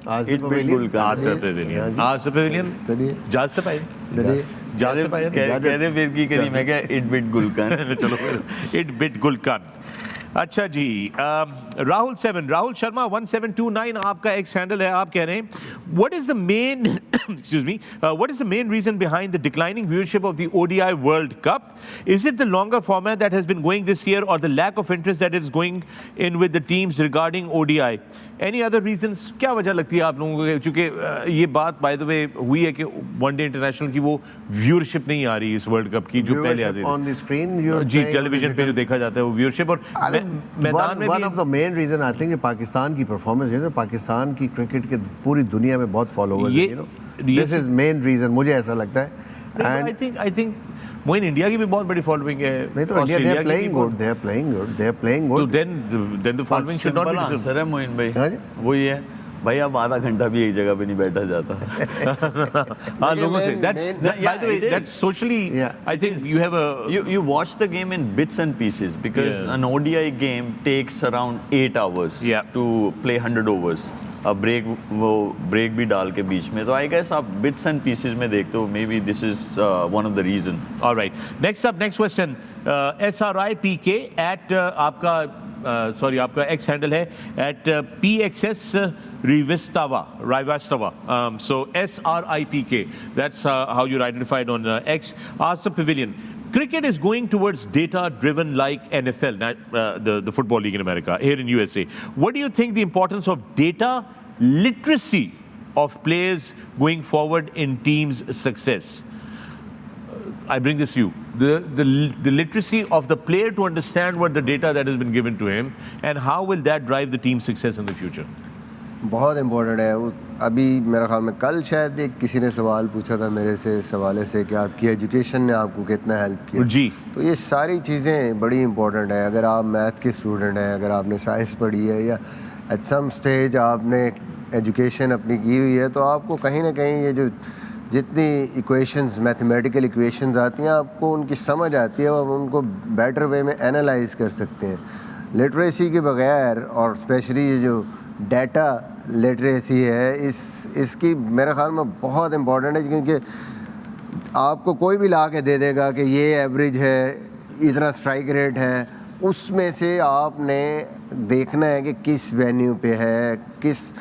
Asif pavilion jazz پائے کہتے پھر کی کری میں کہا اٹ بٹ گلکن. چلو اٹ بٹ گلکن. اچھا جی, راہل شرما 1729 آپ کا ایکس ہینڈل ہے. آپ کہہ رہے ہیں what is the main reason behind the declining viewership of the ODI World Cup? Is it the longer format that has been going this year or the lack of interest that is going in with the teams regarding ODI? Any other reasons? کیا وجہ لگتی ہے آپ لوگوں کو, چونکہ یہ بات بائی دا وے ہوئی ہے کہ ون ڈے انٹرنیشنل کی وہ ویورشپ نہیں آ رہی اس ورلڈ کپ کی جو پہلے آتی ہے جی ٹیلی ویژن پہ جو دیکھا جاتا ہے وہ ویورشپ. اور میدان میں one of the main reason I think Pakistan کی پرفارمنس ہے, پاکستان کی کرکٹ کے پوری دنیا میں بہت فالوورز ہیں, دس از مین ریزن, مجھے ایسا لگتا ہے. آئی تھنک موئن انڈیا کی بھی بہت بڑی فالوئنگ ہے. نہیں تو India they are playing good then the following should not be different. Sir ہے موئن بھائی, وہی ہے بھائی, اب آدھا گھنٹہ بھی ایک جگہ پہ نہیں بیٹھا جاتا. ہاں لوگوں سے that's socially I think you have a you watch the game in bits and pieces because an ODI game takes around 8 hours to play 100 overs. وہ بریک بھی ڈال کے بیچ میں, تو آئی گیس آپ بٹس اینڈ پیسز میں دیکھتے ہو, maybe this is one of the reason. Alright, next question SRIPK at آپ کا سوری آپ کا ایکس ہینڈل ہے at PXS Rivestava. So SRIPK, that's how you're identified on X. Ask the Pavilion. Cricket is going towards data-driven like NFL, the football league in America, here in USA. What do you think the importance of data literacy of players going forward in teams' success? I bring this to you. The literacy of the player to understand what the data that has been given to him, and how will that drive the team's success in the future? بہت important ہے. ابھی میرا خیال میں کل شاید کسی نے سوال پوچھا تھا میرے سے اس حوالے سے کہ آپ کی ایجوکیشن نے آپ کو کتنا ہیلپ کیا. جی, تو یہ ساری چیزیں بڑی امپورٹنٹ ہیں. اگر آپ میتھ کے اسٹوڈنٹ ہیں, اگر آپ نے سائنس پڑھی ہے, یا ایٹ سم اسٹیج آپ نے ایجوکیشن اپنی کی ہوئی ہے, تو آپ کو کہیں نہ کہیں یہ جو جتنی ایکویشنز, میتھمیٹیکل ایکویشنز آتی ہیں, آپ کو ان کی سمجھ آتی ہے, اور ان کو بیٹر وے میں انالائز کر سکتے ہیں. لٹریسی کے بغیر, اور اسپیشلی یہ جو ڈیٹا لٹریسی ہے, اس کی میرے خیال میں بہت امپورٹنٹ ہے, کیونکہ آپ کو کوئی بھی لا کے دے دے گا کہ یہ ایوریج ہے, اتنا اسٹرائک ریٹ ہے, اس میں سے آپ نے دیکھنا ہے کہ کس وینیو پہ ہے, کس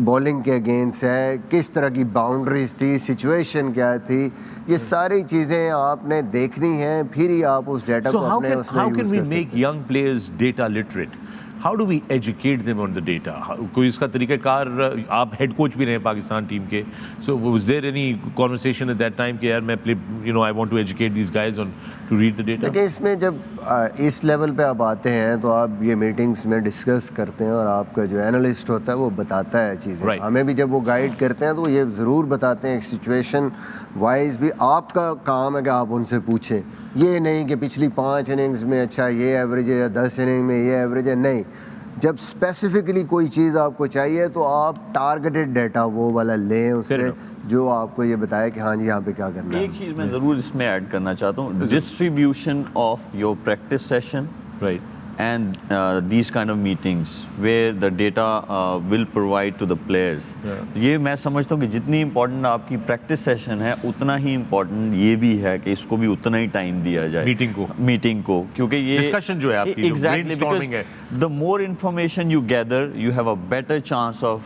بولنگ کے اگینسٹ ہے, کس طرح کی باؤنڈریز تھی, سچویشن کیا تھی, یہ ساری چیزیں آپ نے دیکھنی ہیں, پھر ہی آپ اس ڈیٹا کو اپنے اس میں یوز کر سکتے ہیں. How can we make young players data literate? How do we educate them on the data? کوئی اس کا طریقہ کار, آپ ہیڈ کوچ بھی رہے پاکستان ٹیم کے, so was there any conversation at that time کہ یار میں I want to educate these guys on to read the data? دیکھیں, اس میں جب اس لیول پہ آپ آتے ہیں تو آپ یہ میٹنگس میں ڈسکس کرتے ہیں, اور آپ کا جو اینالسٹ ہوتا ہے وہ بتاتا ہے چیزیں. ہمیں بھی جب وہ گائیڈ کرتے ہیں تو یہ ضرور بتاتے ہیں, ایک سچویشن وائز بھی آپ کا کام ہے کہ آپ ان سے پوچھیں. یہ نہیں کہ پچھلی 5 اننگز میں اچھا یہ ایوریج ہے, یا 10 اننگ میں یہ ایوریج ہے, نہیں. جب اسپیسیفکلی کوئی چیز آپ کو چاہیے تو آپ ٹارگیٹڈ ڈیٹا وہ والا لیں اس سے, جو آپ کو یہ بتائے کہ ہاں جی یہاں پہ کیا کرنا ہے. ایک چیز میں ضرور اس میں ایڈ کرنا چاہتا ہوں, distribution of your practice session and these kind of meetings where the data will provide to the players. یہ میں سمجھتا ہوں کہ جتنی امپورٹنٹ آپ کی پریکٹس سیشن ہے, اتنا ہی امپورٹنٹ یہ بھی ہے کہ اس کو بھی اتنا ہی ٹائم دیا جائے میٹنگ کو, کیونکہ یہ ڈسکشن جو ہے آپ کی, exactly, because the more information you gather, you have a better chance of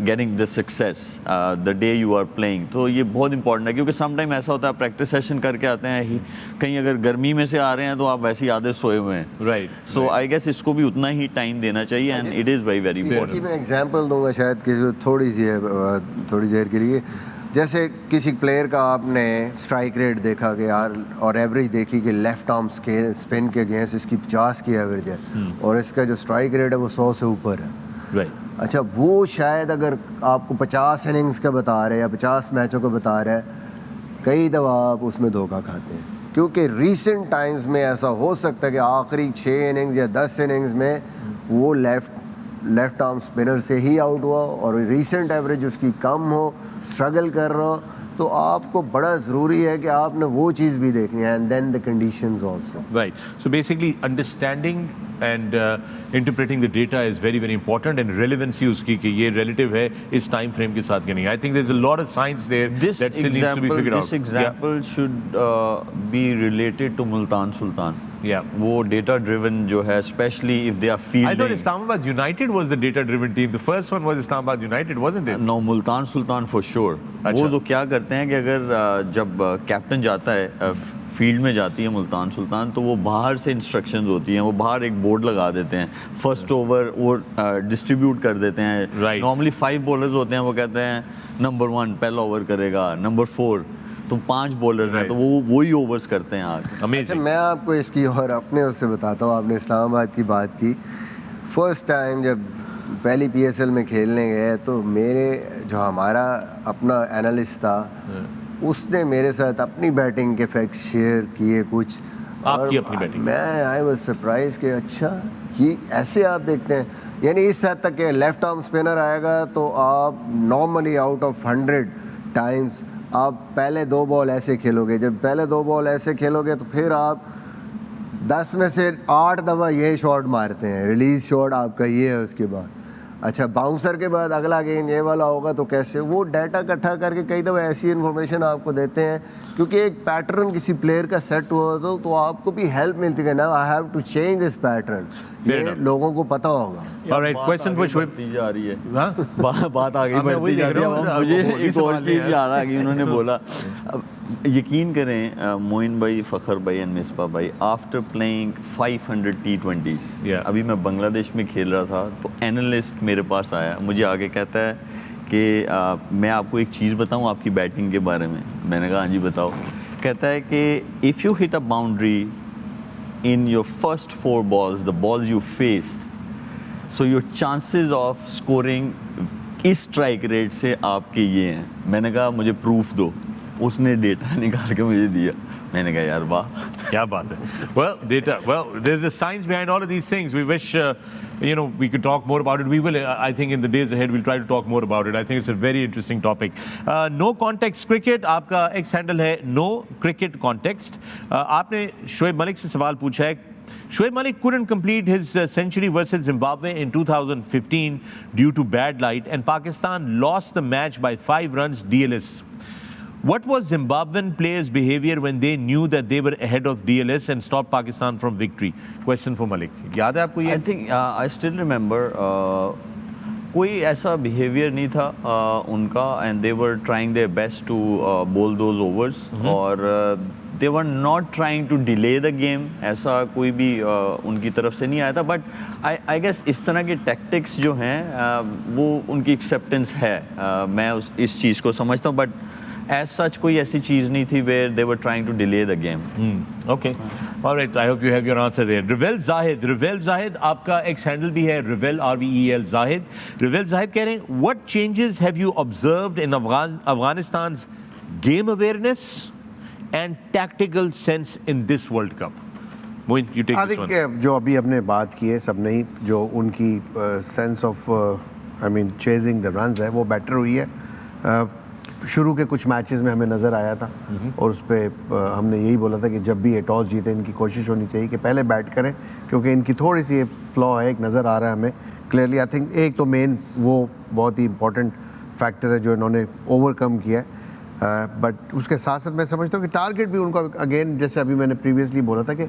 getting the success the day you are playing. تو یہ بہت امپورٹنٹ ہے, کیونکہ سم ٹائم ایسا ہوتا ہے پریکٹس سیشن کر کے آتے ہیں, کہیں اگر گرمی میں سے آ رہے ہیں تو آپ ویسے ہی آدھے سوئے ہوئے ہیں. رائٹ, سو آئی گیس اس کو بھی اتنا ہی ٹائم دینا چاہیے, and it is very very important. میں ایگزامپل دوں گا شاید کہ تھوڑی سی ہے, تھوڑی دیر کے لیے. جیسے کسی پلیئر کا آپ نے اسٹرائک ریٹ دیکھا کہ یار, اور ایوریج دیکھی کہ لیفٹ آرم اسپن کے اگینسٹ اس کی 50 کی ایوریج ہے, اور اس کا جو اسٹرائک ریٹ ہے وہ 100 سے اوپر ہے. اچھا, وہ شاید اگر آپ کو 50 اننگز کا بتا رہے ہیں یا 50 میچوں کا بتا رہے ہیں, کئی دفعہ آپ اس میں دھوکہ کھاتے ہیں, کیونکہ ریسنٹ ٹائمز میں ایسا ہو سکتا ہے کہ آخری 6 اننگز یا 10 اننگز میں وہ لیفٹ آرم اسپنر سے ہی آؤٹ ہوا, اور ریسنٹ ایوریج اس کی کم ہو, اسٹرگل کر رہا ہو, تو آپ کو بڑا ضروری ہے کہ آپ نے وہ چیز بھی دیکھنی ہے and then the conditions also. Right. So basically understanding and interpreting the data is very very important, and relevancy uski ki ye relative hai is time frame ke sath ke nahi. I think there's a lot of science there This that still needs to be figured out. This example should be related to Multan Sultan. Yeah. وہ data driven جو ہے especially if they are I fielding. thought Islamabad United was the data driven team. The first one was Islamabad United, wasn't it? No Multan Sultan for sure. وہ تو کیا کرتے ہیں کہ اگر جب کیپٹن جاتا ہے فیلڈ میں جاتی ہے ملتان سلطان تو وہ باہر سے انسٹرکشنز ہوتی ہیں, وہ باہر ایک بورڈ لگا دیتے ہیں, فرسٹ اوور وہ ڈسٹریبیوٹ کر دیتے ہیں. نارملی 5 بولرز ہوتے ہیں, وہ کہتے ہیں نمبر 1 پہلا اوور کرے گا, نمبر 4 تو 5 بولر ہیں تو وہ وہی اوورز کرتے ہیں آگے. اچھا میں آپ کو اس کی اور اپنے اس سے بتاتا ہوں. آپ نے اسلام آباد کی بات کی. فرسٹ ٹائم جب پہلی پی ایس ایل میں کھیلنے گئے تو میرے جو ہمارا اپنا اینالسٹ تھا اس نے میرے ساتھ اپنی بیٹنگ کے فیکٹس شیئر کیے کچھ, اور میں آئی واز سرپرائز کہ اچھا یہ ایسے آپ دیکھتے ہیں. یعنی اس حد تک کہ لیفٹ آرم اسپنر آئے گا تو آپ نارملی آؤٹ آف 100 ٹائمس آپ پہلے 2 بال ایسے کھیلو گے. جب پہلے 2 بال ایسے کھیلو گے تو پھر آپ 10 میں سے 8 دفعہ یہ شاٹ مارتے ہیں, ریلیز شاٹ آپ کا یہ ہے. اس کے بعد اچھا باؤنسر کے بعد اگلا گیند یہ والا ہوگا تو کیسے وہ ڈیٹا اکٹھا کر کے کئی دفعہ ایسی انفارمیشن آپ کو دیتے ہیں کیونکہ ایک پیٹرن کسی پلیئر کا سیٹ ہوا تو آپ کو بھی ہیلپ ملتی ہے نا. I have to change this pattern, یہ لوگوں کو پتہ ہوگا. Question for Shoaib. جا رہی ہے بات آگے بڑھتی جا رہی ہے. مجھے ایک اور چیز یاد آ گئی, انہوں نے بولا یقین کریں معین بھائی, فخر بھائی اینڈ مصباح بھائی, آفٹر پلئنگ 500 T20s, ابھی میں بنگلہ دیش میں کھیل رہا تھا تو اینالسٹ میرے پاس آیا, مجھے آگے کہتا ہے کہ میں آپ کو ایک چیز بتاؤں آپ کی بیٹنگ کے بارے میں. میں نے کہا ہاں جی بتاؤ. کہتا ہے کہ if you hit a boundary in your first 4 balls, the balls you faced, so your chances of scoring اس اسٹرائک ریٹ سے آپ کے یہ ہیں. میں نے کہا مجھے پروف دو. اس نے ڈیٹا نکال کے مجھے دیا. میں نے کہا یار واہ کیا بات ہے. Well, data. Well, there's a science behind all of these things. We wish, we could talk more about it. We will, I think, in the days ahead, we'll try to talk more about it. I think it's a very interesting topic. No context cricket. آپ کا X handle ہے no cricket context. آپ نے شعیب ملک سے سوال پوچھا ہے. Shoaib Malik couldn't complete his century versus Zimbabwe in 2015 due to bad light, and Pakistan lost the match by 5 runs DLS. What was Zimbabwean players' behavior when they knew that they were ahead of DLS and stopped Pakistan from victory? Question for Malik. یاد ہے آپ کو یہ؟ I think I still remember کوئی ایسا behaviour نہیں تھا ان کا, and they were trying their best to bowl those overs, اور they were not trying to delay the game. ایسا کوئی بھی ان کی طرف سے نہیں آیا تھا. بٹ I guess اس طرح کے ٹیکٹکس جو ہیں وہ ان کی ایکسیپٹنس ہے, میں اس چیز کو سمجھتا ہوں. بٹ ایز سچ کوئی ایسی چیز نہیں تھی where they were trying to delay the game. Okay. All right. I hope you have your answer there. Revel Zahid, آپ کا ایکس ہینڈل بھی ہے Revel, RVEL Zahid. Revel Zahid کہہ رہے ہیں what changes have you observed in Afghanistan's game awareness and tactical sense in this World Cup? Moin, you take this one. I think جو ابھی ہم نے بات کی ہے سب نے, جو ان کی sense of chasing the runs ہے وہ بیٹر ہوئی ہے. شروع کے کچھ میچز میں ہمیں نظر آیا تھا, اور اس پہ ہم نے یہی بولا تھا کہ جب بھی یہ ٹاس جیتے ان کی کوشش ہونی چاہیے کہ پہلے بیٹ کریں, کیونکہ ان کی تھوڑی سی فلا ہے, ایک نظر آ رہا ہے ہمیں کلیئرلی. آئی تھنک ایک تو مین وہ بہت ہی امپورٹنٹ فیکٹر ہے جو انہوں نے اوور کم کیا ہے. بٹ اس کے ساتھ ساتھ میں سمجھتا ہوں کہ ٹارگیٹ بھی ان کو اگین, جیسے ابھی میں نے پریویسلی بولا تھا کہ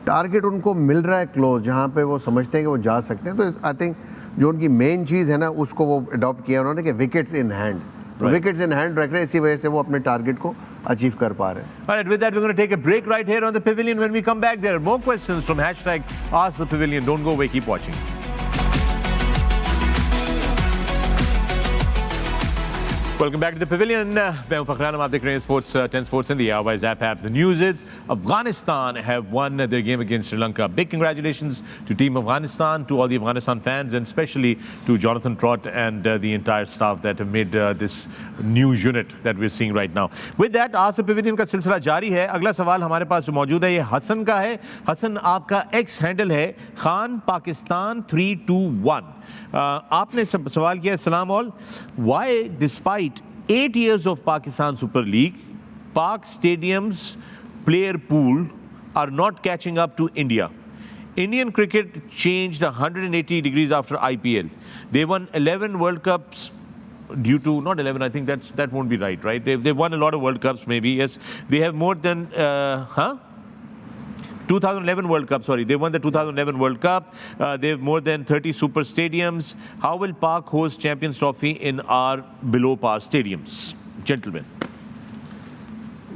ٹارگیٹ ان کو مل رہا ہے کلوز, جہاں پہ وہ سمجھتے ہیں کہ وہ جا سکتے ہیں. تو آئی تھنک جو ان کی مین چیز ہے نا اس کو وہ اڈاپٹ کیا انہوں نے کہ wickets in hand, wickets in hand رکھ رہے ہیں, اسی وجہ سے وہ اپنے ٹارگیٹ کو اچیو کر پا رہے ہیں. Alright, with that we're going to take a break right here on the Pavilion. When we come back, there are more questions from #AskThePavilion. Don't go away, keep watching. Welcome back to the Pavilion. میں ہوں فخر عالم, آپ دیکھ رہے ہیں sports 10 Sports in the Hour by Zap app. The news is Afghanistan have won their game against Sri Lanka. Big congratulations to Team Afghanistan, to all the Afghanistan fans, and especially to Jonathan Trott and the entire staff that have made this new unit that we're seeing right now. With that, Ask the Pavilion کا سلسلہ جاری ہے. اگلا سوال ہمارے پاس جو موجود ہے یہ حسن کا ہے. حسن, آپ کا ایکس ہینڈل ہے خان پاکستان 321. آپ نے سوال کیا, السلام all. Why despite 8 years of Pakistan Super League, Pak stadiums player pool are not catching up to India. Indian cricket changed 180 degrees after IPL. They won 11 World Cups due to, not 11, I think that won't be right? They've won a lot of World Cups maybe, yes. They have more than, 2011 World Cup, sorry. They won the 2011 World Cup. They have more than 30 super stadiums. How will Pak host Champions Trophy in our below par stadiums? Gentlemen.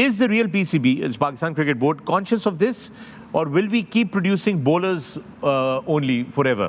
Is the real PCB, is Pakistan Cricket Board, conscious of this, or will we keep producing bowlers only forever?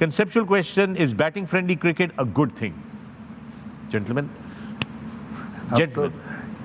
Conceptual question: is batting friendly cricket a good thing? Gentlemen.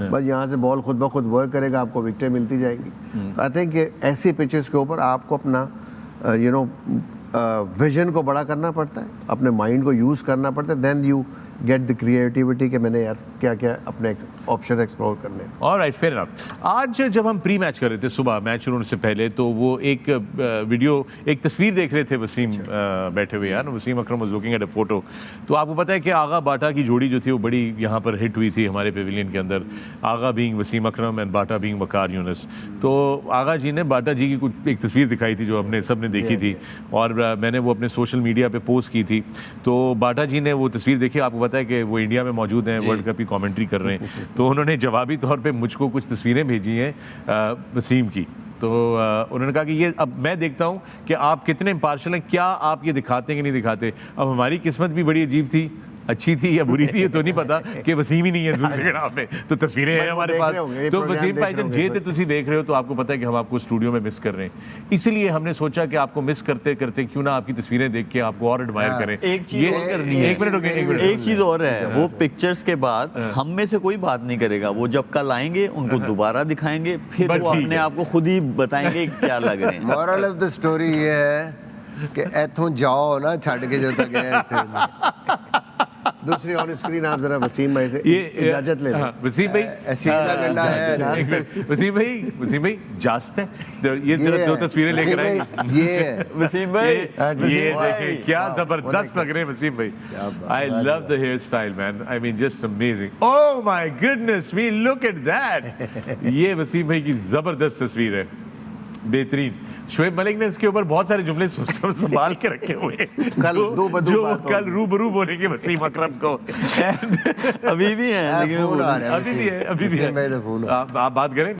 بس یہاں سے بال خود بخود work کرے گا, آپ کو وکٹیں ملتی جائیں گی. آئی تھنک کہ ایسی پچز کے اوپر آپ کو اپنا ویژن کو بڑا کرنا پڑتا ہے, اپنے مائنڈ کو یوز کرنا پڑتا ہے, then you get the creativity کہ میں نے یار کیا کیا اپنے آپشن ایکسپلور کرنے. Alright, fair enough. آج جب ہم پری میچ کر رہے تھے صبح میچ شروع ہونے سے پہلے, تو وہ ایک ویڈیو, ایک تصویر دیکھ رہے تھے وسیم بیٹھے ہوئے یار, Wasim Akram was looking at a photo. تو آپ کو پتہ ہے کہ آغا باٹا کی جوڑی جو تھی وہ بڑی یہاں پر ہٹ ہوئی تھی ہمارے پیویلین کے اندر, Agha being Wasim Akram and Bata being Waqar Younis. تو آغا جی نے باٹا جی کی کچھ ایک تصویر دکھائی تھی جو ہم نے سب نے دیکھی تھی, اور میں نے وہ اپنے سوشل میڈیا پہ پوسٹ کی تھی. تو باٹا جی نے وہ تصویر دیکھی, آپ کو پتہ ہے کہ وہ انڈیا میں موجود ہیں, ورلڈ کپ کی کامنٹری کر رہے ہیں, تو انہوں نے جوابی طور پہ مجھ کو کچھ تصویریں بھیجی ہیں وسیم کی. تو انہوں نے کہا کہ یہ اب میں دیکھتا ہوں کہ آپ کتنے امپارشل ہیں, کیا آپ یہ دکھاتے ہیں کہ نہیں دکھاتے. اب ہماری قسمت بھی بڑی عجیب تھی, اچھی تھی یا بری تھی یہ تو نہیں پتا, کہ وسیم ہی نہیں ہے دوسرے نام پہ, تو تصویریں ہیں ہمارے پاس. تو وسیم بھائی جان جے تے تسی دیکھ رہے ہو تو آپ کو پتہ ہے کہ ہم آپ کو اسٹوڈیو میں مس کر رہے ہیں, اسی لیے ہم نے سوچا کہ آپ کو مس کرتے کرتے کیوں نہ آپ کی تصویریں دیکھ کے آپ کو اور ایڈمائر کریں. ایک چیز اور ہے, وہ پکچرز کے بعد ہم میں سے کوئی بات نہیں کرے گا, وہ جب کل آئیں گے ان کو دوبارہ دکھائیں گے, پھر وہ اپنے آپ کو خود ہی بتائیں گے کیا لگ رہے ہیں. مورل آف دا سٹوری یہ ہے کہ ایتھوں جاؤ نا چھڈ کے جو تک گئے تھے. دوسری آن اسکرین آپ ذرا وسیم بھائی سے اجازت لے لیں. وسیم بھائی, ایسی گنڈا ہے وسیم بھائی جاست ہے, یہ دو تصویریں لے کر آئے. یہ وسیم بھائی یہ دیکھیں کیا زبردست لگ رہے ہیں وسیم بھائی. I love the hairstyle man, I mean just amazing. Oh my goodness me, look at that. یہ وسیم بھائی کی زبردست تصویر ہے, بہترین. شعیب ملک نے اس کے اوپر بہت سارے جملے سنبھال کے رکھے ہوئے جو کل روبرو بولیں گے وسیم اکرم کو. ابھی بھی ہیں, ابھی بھی ہے, آپ بات کریں.